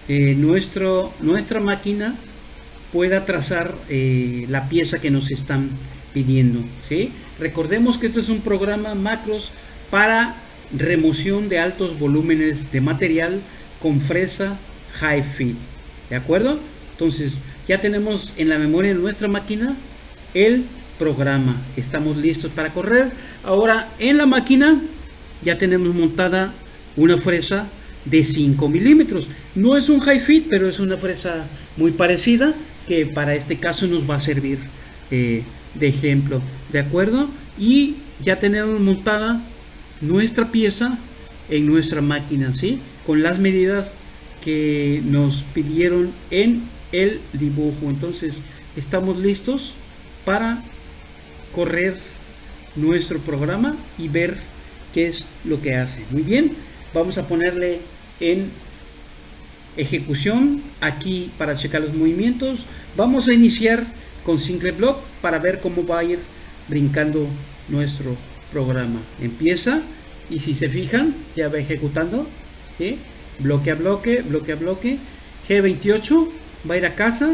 nuestra máquina pueda trazar la pieza que nos están pidiendo, ¿sí? Recordemos que este es un programa macros para remoción de altos volúmenes de material con fresa high fit, ¿de acuerdo? Entonces ya tenemos en la memoria de nuestra máquina el programa, estamos listos para correr. Ahora en la máquina ya tenemos montada una fresa de 5 milímetros. No es un high fit, pero es una fresa muy parecida que para este caso nos va a servir de ejemplo, ¿de acuerdo? Y ya tenemos montada nuestra pieza en nuestra máquina, ¿sí? Con las medidas que nos pidieron en el dibujo. Entonces estamos listos para correr nuestro programa y ver qué es lo que hace. Muy bien, vamos a ponerle en ejecución aquí para checar los movimientos. Vamos a iniciar con single block para ver cómo va a ir brincando nuestro programa. Empieza y si se fijan ya va ejecutando, ¿sí? Bloque a bloque, bloque a bloque. G28 va a ir a casa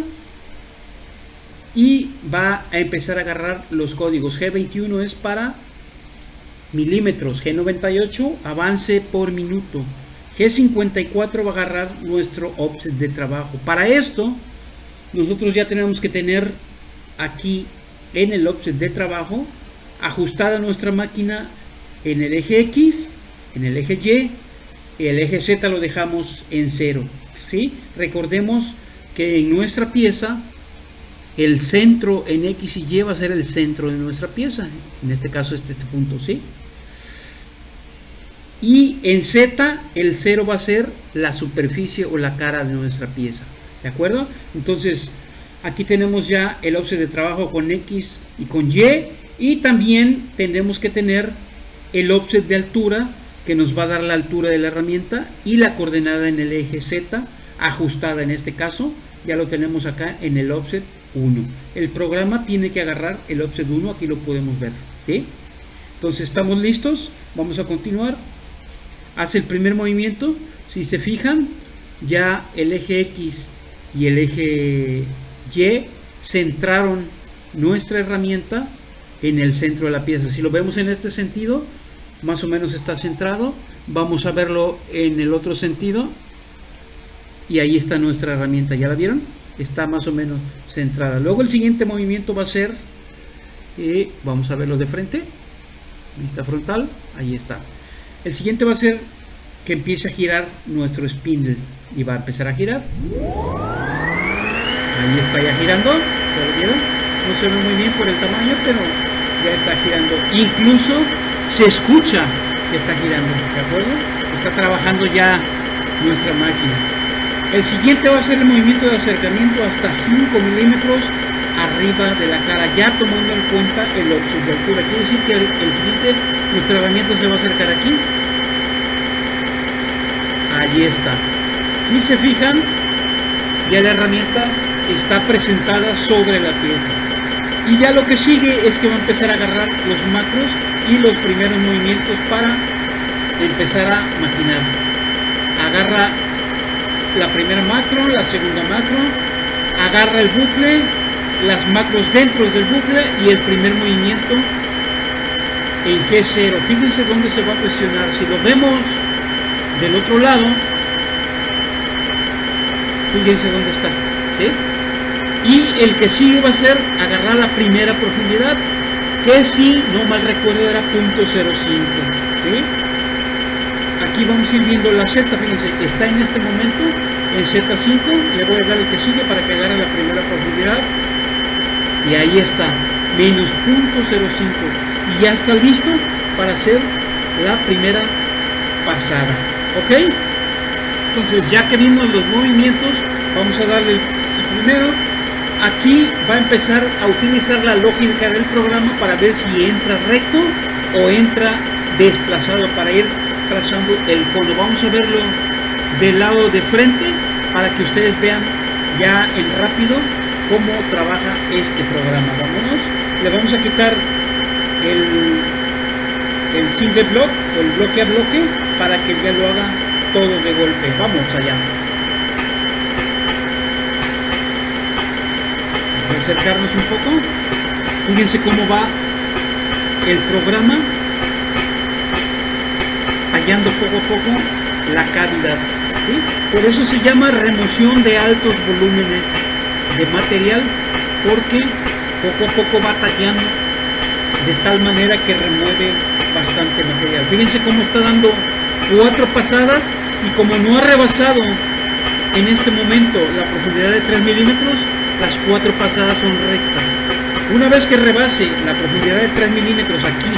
y va a empezar a agarrar los códigos. G21 es para milímetros, G98 avance por minuto, G54 va a agarrar nuestro offset de trabajo. Para esto nosotros ya tenemos que tener aquí en el offset de trabajo ajustada nuestra máquina en el eje X, en el eje Y, el eje Z lo dejamos en 0, ¿sí? Recordemos que en nuestra pieza el centro en X y Y va a ser el centro de nuestra pieza, en este caso este punto, ¿sí? Y en Z el 0 va a ser la superficie o la cara de nuestra pieza, ¿de acuerdo? Entonces aquí tenemos ya el offset de trabajo con X y con Y, y también tenemos que tener el offset de altura que nos va a dar la altura de la herramienta y la coordenada en el eje Z ajustada. En este caso ya lo tenemos acá en el offset 1. El programa tiene que agarrar el offset 1, aquí lo podemos ver, ¿sí? Entonces estamos listos, vamos a continuar. Hace el primer movimiento, si se fijan, ya el eje X y el eje Y centraron nuestra herramienta en el centro de la pieza. Si lo vemos en este sentido, más o menos está centrado. Vamos a verlo en el otro sentido y ahí está nuestra herramienta, ¿ya la vieron? Está más o menos centrada. Luego el siguiente movimiento va a ser, vamos a verlo de frente, vista frontal, ahí está. El siguiente va a ser que empiece a girar nuestro spindle y va a empezar a girar. Ahí está ya girando, ¿ya lo vieron? No se ve muy bien por el tamaño, pero ya está girando. Incluso se escucha que está girando, ¿de acuerdo? Está trabajando ya nuestra máquina. El siguiente va a ser el movimiento de acercamiento hasta 5 milímetros arriba de la cara, ya tomando en cuenta el offset de altura. Quiere decir que el siguiente, nuestra herramienta se va a acercar aquí. Allí está. Si se fijan, ya la herramienta está presentada sobre la pieza. Y ya lo que sigue es que va a empezar a agarrar los macros y los primeros movimientos para empezar a maquinar. Agarra la primera macro, la segunda macro, agarra el bucle, las macros dentro del bucle y el primer movimiento en G0. Fíjense dónde se va a presionar. Si lo vemos del otro lado, fíjense dónde está, ¿sí? Y el que sigue va a ser agarrar la primera profundidad, que si no mal recuerdo era .05, ¿sí? Aquí vamos a ir viendo la Z, fíjense, está en este momento en Z5, le voy a dar el que sigue para que agarre la primera profundidad, y ahí está, menos .05, y ya está listo para hacer la primera pasada, ¿ok? Entonces ya que vimos los movimientos, vamos a darle el primero. Aquí va a empezar a utilizar la lógica del programa para ver si entra recto o entra desplazado, para ir trazando el cono. Vamos a verlo del lado de frente para que ustedes vean ya en rápido cómo trabaja este programa. Vámonos, le vamos a quitar el single block o el bloque a bloque para que ya lo haga todo de golpe. Vamos allá. Vamos a acercarnos un poco. Fíjense cómo va el programa hallando poco a poco la cavidad, ¿sí? Por eso se llama remoción de altos volúmenes de material, porque poco a poco va tallando de tal manera que remueve bastante material. Fíjense cómo está dando 4 pasadas y como no ha rebasado en este momento la profundidad de 3 milímetros, las 4 pasadas son rectas. Una vez que rebase la profundidad de 3 milímetros aquí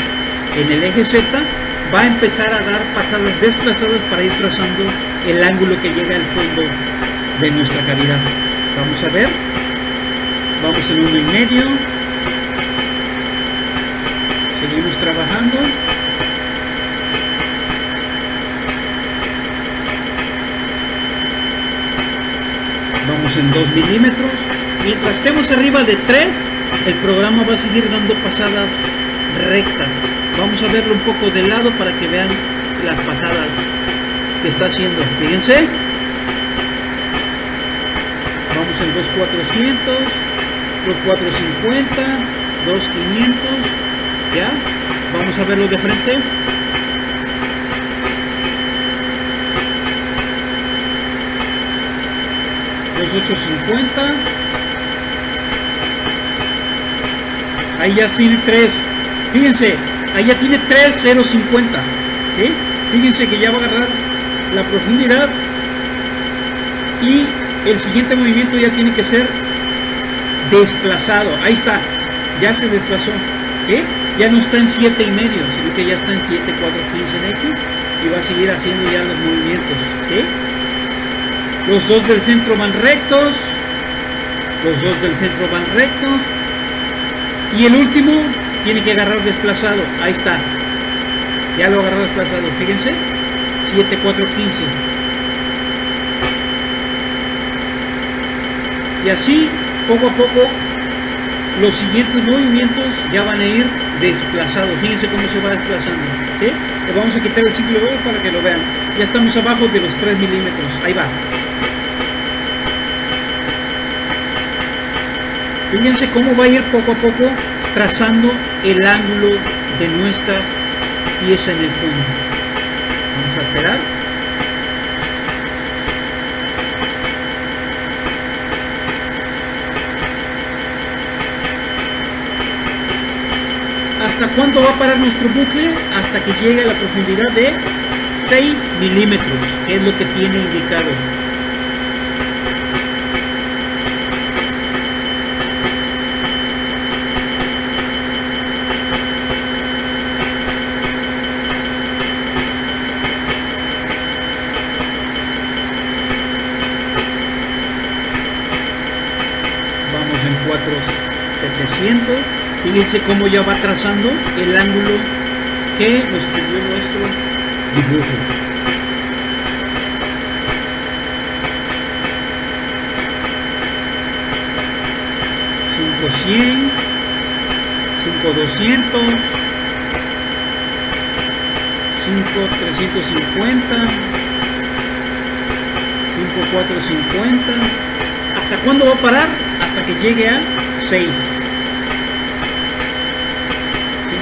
en el eje Z, va a empezar a dar pasadas desplazadas para ir trazando el ángulo que llega al fondo de nuestra cavidad. Vamos a ver, vamos en 1,5, seguimos trabajando. Vamos en 2 milímetros. Mientras estemos arriba de 3, el programa va a seguir dando pasadas rectas. Vamos a verlo un poco de lado para que vean las pasadas que está haciendo. Fíjense. Vamos en 2,400, 2,450, 2,500. Ya. Vamos a verlo de frente. Los 850. Ahí ya tiene 3. Fíjense, ahí ya tiene 3,050. ¿Sí? Fíjense que ya va a agarrar la profundidad. Y el siguiente movimiento ya tiene que ser desplazado. Ahí está, ya se desplazó. Ya no está en 7,5, sino que ya está en 7, 4, 15 en X y va a seguir haciendo ya los movimientos. Los dos del centro van rectos, los dos del centro van rectos y el último tiene que agarrar desplazado. Ahí está, ya lo agarró desplazado, fíjense, 7, 4, 15. Y así, poco a poco, los siguientes movimientos ya van a ir desplazados. Fíjense cómo se va desplazando. Le vamos a quitar el ciclo de oro para que lo vean. Ya estamos abajo de los 3 milímetros. Ahí va. Fíjense cómo va a ir poco a poco trazando el ángulo de nuestra pieza en el fondo. Vamos a esperar. ¿Hasta cuánto va a parar nuestro bucle? Hasta que llegue a la profundidad de 6 milímetros, que es lo que tiene indicado. Vamos en 4,700. Fíjense cómo ya va trazando el ángulo que nos pidió nuestro dibujo. $5,100, $5,200, $5,350, $5,450. ¿Hasta cuándo va a parar? Hasta que llegue a 6.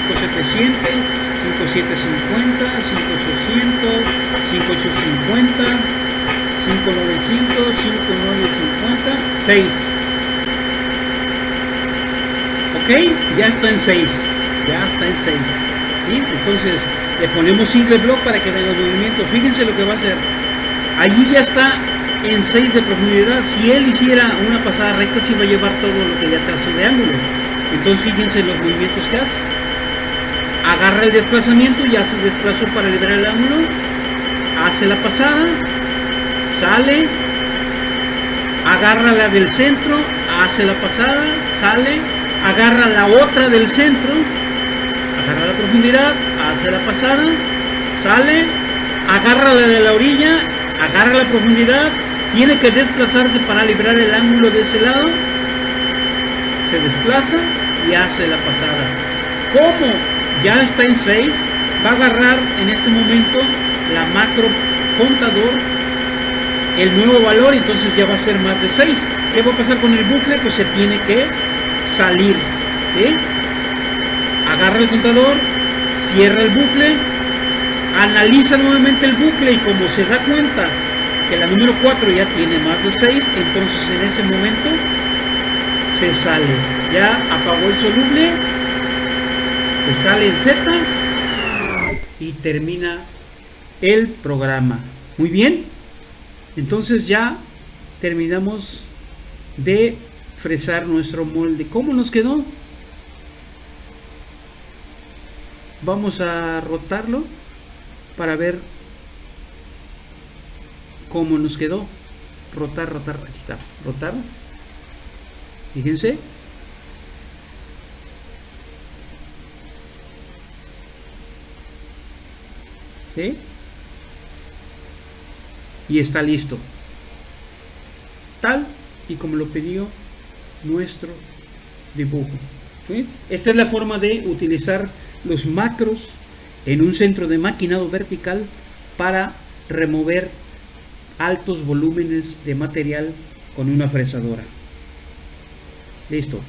5,700, 5,750, 5,800, 5,850, 5,900, 5,950, 6. Ok, ya está en 6. Ya está en 6. ¿Sí? Entonces le ponemos single block para que vean los movimientos. Fíjense lo que va a hacer. Allí ya está en 6 de profundidad. Si él hiciera una pasada recta, sí va a llevar todo lo que ya trazó de ángulo. Entonces fíjense los movimientos que hace. Agarra el desplazamiento, ya se desplazó para liberar el ángulo, hace la pasada, sale, agarra la del centro, hace la pasada, sale, agarra la otra del centro, agarra la profundidad, hace la pasada, sale, agarra la de la orilla, agarra la profundidad, tiene que desplazarse para liberar el ángulo de ese lado, se desplaza y hace la pasada. ¿Cómo? Ya está en 6, va a agarrar en este momento la macro contador el nuevo valor, entonces ya va a ser más de 6. ¿Qué va a pasar con el bucle? Pues se tiene que salir. Agarra el contador, cierra el bucle, analiza nuevamente el bucle y como se da cuenta que la número 4 ya tiene más de 6, entonces en ese momento se sale. Ya apagó el soluble, se sale en Z y termina el programa. Muy bien, entonces ya terminamos de fresar nuestro molde. ¿Cómo nos quedó? Vamos a rotarlo para ver cómo nos quedó. Rotar, aquí está, rotar. Fíjense. ¿Sí? Y está listo, tal y como lo pidió nuestro dibujo. ¿Sí? Esta es la forma de utilizar los macros en un centro de maquinado vertical para remover altos volúmenes de material con una fresadora. Listo.